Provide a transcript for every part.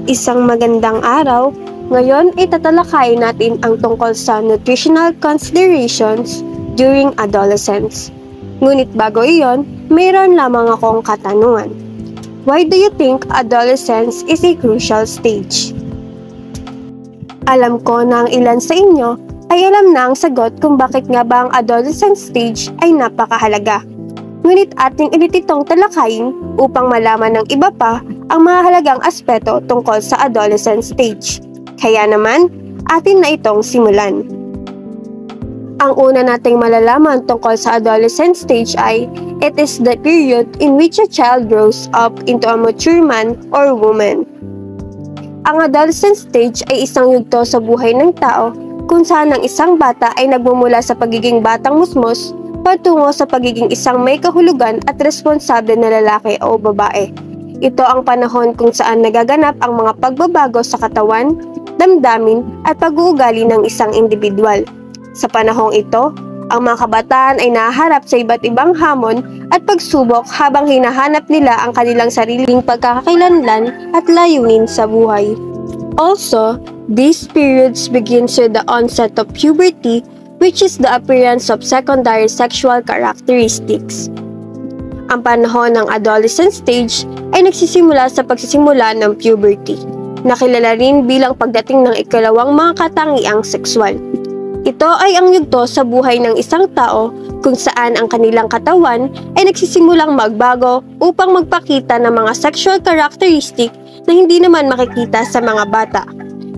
Isang magandang araw. Ngayon ay tatalakayin natin ang tungkol sa nutritional considerations during adolescence. Ngunit bago iyon, mayroon lamang akong katanungan. Why do you think adolescence is a crucial stage? Alam ko na ang ilan sa inyo ay alam na ang sagot kung bakit nga ba ang adolescent stage ay napakahalaga. Ngunit ating ulit itong talakayin upang malaman ng iba pa ang mahalagang aspeto tungkol sa adolescent stage. Kaya naman, atin na itong simulan. Ang una nating malalaman tungkol sa adolescent stage ay, it is the period in which a child grows up into a mature man or woman. Ang adolescent stage ay isang yugto sa buhay ng tao kung saan ang isang bata ay nagmumula sa pagiging batang musmos patungo sa pagiging isang may kahulugan at responsable na lalaki o babae. Ito ang panahon kung saan nagaganap ang mga pagbabago sa katawan, damdamin at pag-uugali ng isang individual. Sa panahong ito, ang mga kabataan ay nahaharap sa iba't ibang hamon at pagsubok habang hinahanap nila ang kanilang sariling pagkakakilanlan at layunin sa buhay. Also, these periods begins with the onset of puberty, which is the appearance of secondary sexual characteristics. Ang panahon ng adolescent stage ay nagsisimula sa pagsisimula ng puberty, na kilala rin bilang pagdating ng ikalawang mga katangiang sexual. Ito ay ang yugto sa buhay ng isang tao kung saan ang kanilang katawan ay nagsisimulang magbago upang magpakita ng mga sexual characteristic na hindi naman makikita sa mga bata.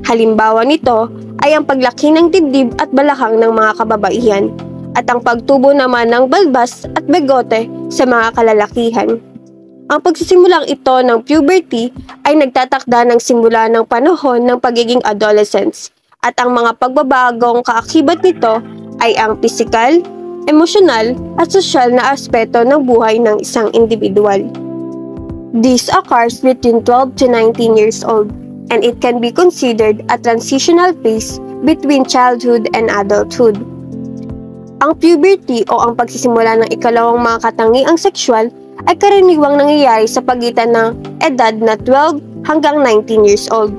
Halimbawa nito ay ang paglaki ng dibdib at balakang ng mga kababaihan at ang pagtubo naman ng balbas at begote sa mga kalalakihan. Ang pagsisimulang ito ng puberty ay nagtatakda ng simula ng panahon ng pagiging adolescence at ang mga pagbabagong kaakibat nito ay ang pisikal, emosyonal at sosyal na aspeto ng buhay ng isang individual. This occurs between 12 to 19 years old and it can be considered a transitional phase between childhood and adulthood. Ang puberty o ang pagsisimula ng ikalawang mga katangiang sexual ay karaniwang nangyayari sa pagitan ng edad na 12 hanggang 19 years old.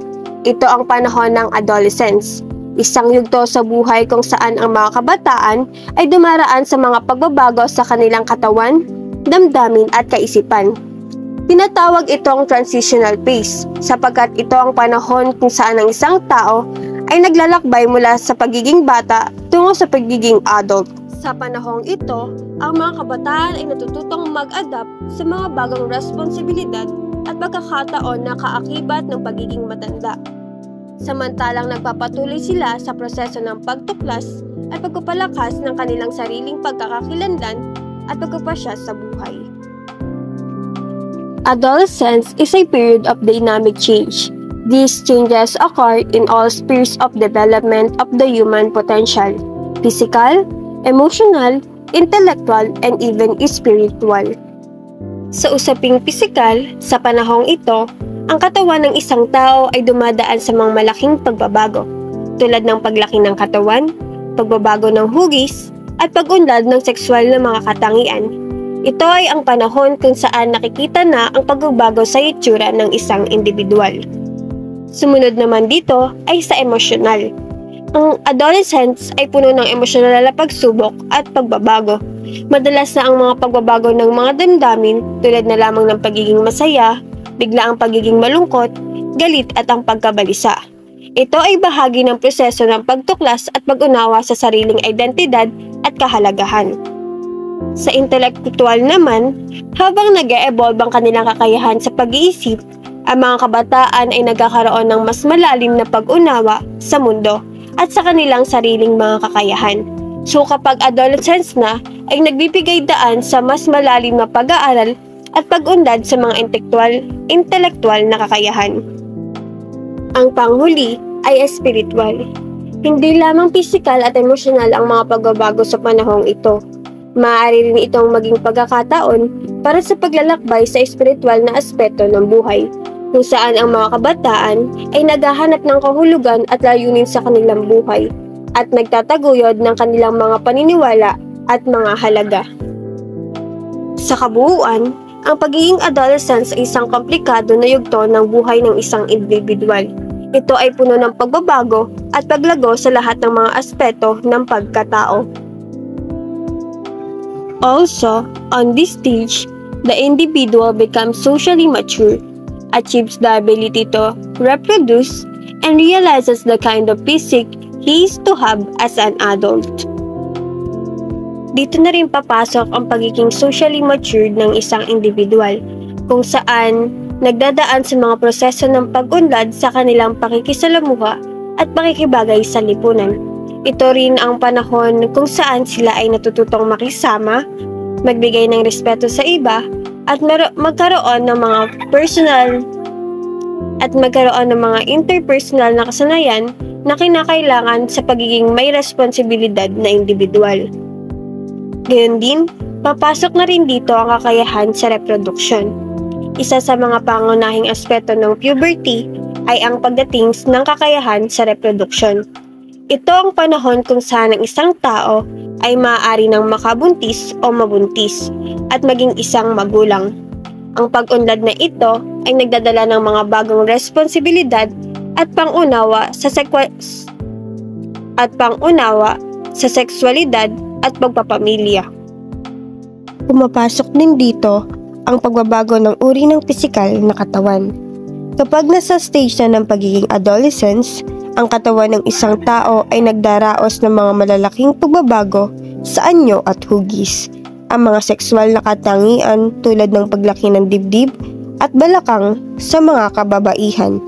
Ito ang panahon ng adolescence, isang yugto sa buhay kung saan ang mga kabataan ay dumaraan sa mga pagbabago sa kanilang katawan, damdamin at kaisipan. Tinatawag itong transitional phase sapagkat ito ang panahon kung saan ang isang tao ay naglalakbay mula sa pagiging bata tungo sa pagiging adult. Sa panahong ito, ang mga kabataan ay natututong mag-adapt sa mga bagong responsibilidad at pagkakataon na kaakibat ng pagiging matanda. Samantalang nagpapatuloy sila sa proseso ng pagtuklas at pagpapalakas ng kanilang sariling pagkakakilanlan at pagpapasya sa buhay. Adolescence is a period of dynamic change. These changes occur in all spheres of development of the human potential, physical, emotional, intellectual, and even spiritual. Sa usaping pisikal, sa panahong ito, ang katawan ng isang tao ay dumadaan sa mga malaking pagbabago, tulad ng paglaki ng katawan, pagbabago ng hugis, at pag-unlad ng sexual na mga katangian. Ito ay ang panahon kung saan nakikita na ang pagbabago sa itsura ng isang individual. Sumunod naman dito ay sa emosyonal. Ang adolescence ay puno ng emosyonal na pagsubok at pagbabago. Madalas na ang mga pagbabago ng mga damdamin tulad na lamang ng pagiging masaya, bigla ang pagiging malungkot, galit at ang pagkabalisa. Ito ay bahagi ng proseso ng pagtuklas at pag-unawa sa sariling identidad at kahalagahan. Sa intelektual naman, habang nag-e-evolve ang kanilang kakayahan sa pag-iisip, ang mga kabataan ay nagkakaroon ng mas malalim na pag-unawa sa mundo at sa kanilang sariling mga kakayahan. So kapag adolescence na, ay nagbibigay daan sa mas malalim na pag-aaral at pag-unlad sa mga intelektual na kakayahan. Ang panghuli ay spiritual. Hindi lamang pisikal at emosyonal ang mga pagbabago sa panahong ito. Maaari rin itong maging pagkakataon para sa paglalakbay sa espiritual na aspeto ng buhay, kung saan ang mga kabataan ay naghahanap ng kahulugan at layunin sa kanilang buhay at nagtataguyod ng kanilang mga paniniwala at mga halaga. Sa kabuuan, Ang pagiging adolescence ay isang komplikado na yugto ng buhay ng isang individual. Ito ay puno ng pagbabago at paglago sa lahat ng mga aspeto ng pagkatao. Also, on this stage, the individual becomes socially mature, achieves the ability to reproduce, and realizes the kind of physique he is to have as an adult. Dito na rin papasok ang pagiging socially matured ng isang individual, kung saan nagdadaan sa mga proseso ng pag-unlad sa kanilang pakikisalamuha at pakikibagay sa lipunan. Ito rin ang panahon kung saan sila ay natututong makisama, magbigay ng respeto sa iba, at magkaroon ng mga interpersonal na kasanayan na kinakailangan sa pagiging may responsibilidad na individual. Gayon din, papasok na rin dito ang kakayahan sa reproduksyon. Isa sa mga pangunahing aspeto ng puberty ay ang pagdating ng kakayahan sa reproduksyon. Ito ang panahon kung saan ang isang tao ay maaari ng makabuntis o mabuntis at maging isang magulang. Ang pag-unlad na ito ay nagdadala ng mga bagong responsibilidad at pangunawa sa sexualidad at pagpapamilya. Pumapasok din dito ang pagbabago ng uri ng pisikal na katawan. Kapag nasa stage na ng pagiging adolescence, ang katawan ng isang tao ay nagdaraos ng mga malalaking pagbabago sa anyo at hugis. Ang mga sexual na katangian tulad ng paglaki ng dibdib at balakang sa mga kababaihan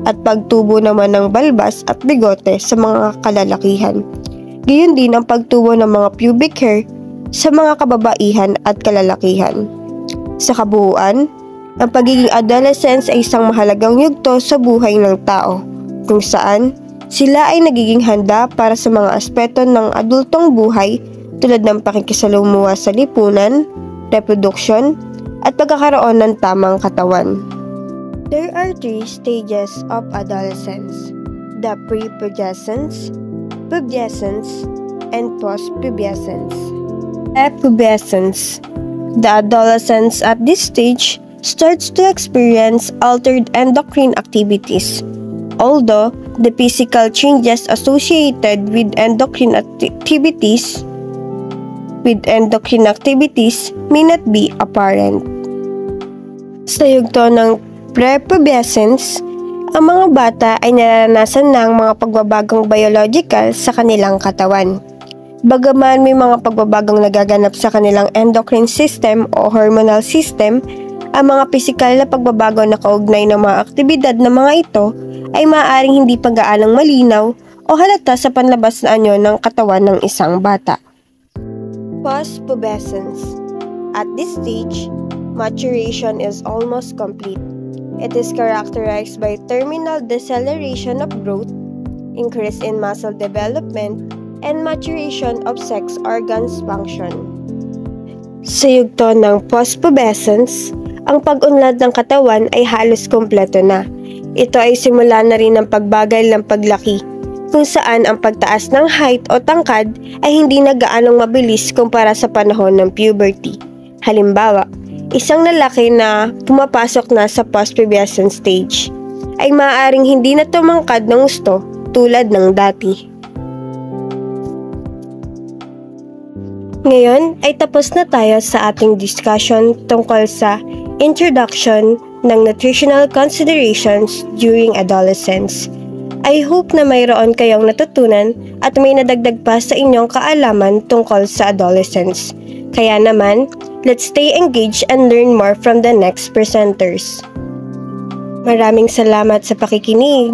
at pagtubo naman ng balbas at bigote sa mga kalalakihan. Gayon din ang pagtubo ng mga pubic hair sa mga kababaihan at kalalakihan. Sa kabuuan, ang pagiging adolescence ay isang mahalagang yugto sa buhay ng tao, kung saan sila ay nagiging handa para sa mga aspeto ng adultong buhay tulad ng pakikisalamuha sa lipunan, reproduction, at pagkakaroon ng tamang katawan. There are 3 stages of adolescence: the prepubescence, pubescence, and postpubescence. Prepubescence. The adolescent at this stage starts to experience altered endocrine activities. Although the physical changes associated with endocrine activities may not be apparent. Sa yugto ng prepubescence, ang mga bata ay nararanasan ng mga pagbabagong biological sa kanilang katawan. Bagaman may mga pagbabagong nagaganap sa kanilang endocrine system o hormonal system, ang mga pisikal na pagbabago na kaugnay ng mga aktibidad ng mga ito ay maaaring hindi pa gaanong malinaw o halata sa panlabas na anyo ng katawan ng isang bata. Postpubescence. At this stage, maturation is almost complete. It is characterized by terminal deceleration of growth, increase in muscle development, and maturation of sex organs function. Sa yugto ng postpubescence, ang pag-unlad ng katawan ay halos kumpleto na. Ito ay simula na rin ng pagbagal ng paglaki, kung saan ang pagtaas ng height o tangkad ay hindi na gaanong mabilis kumpara sa panahon ng puberty. Halimbawa, isang lalaki na pumapasok na sa postpubescent stage ay maaaring hindi na tumangkad ng gusto tulad ng dati. Ngayon ay tapos na tayo sa ating discussion tungkol sa introduction ng nutritional considerations during adolescence. I hope na mayroon kayong natutunan at may nadagdag pa sa inyong kaalaman tungkol sa adolescence. Kaya naman, let's stay engaged and learn more from the next presenters. Maraming salamat sa pakikinig.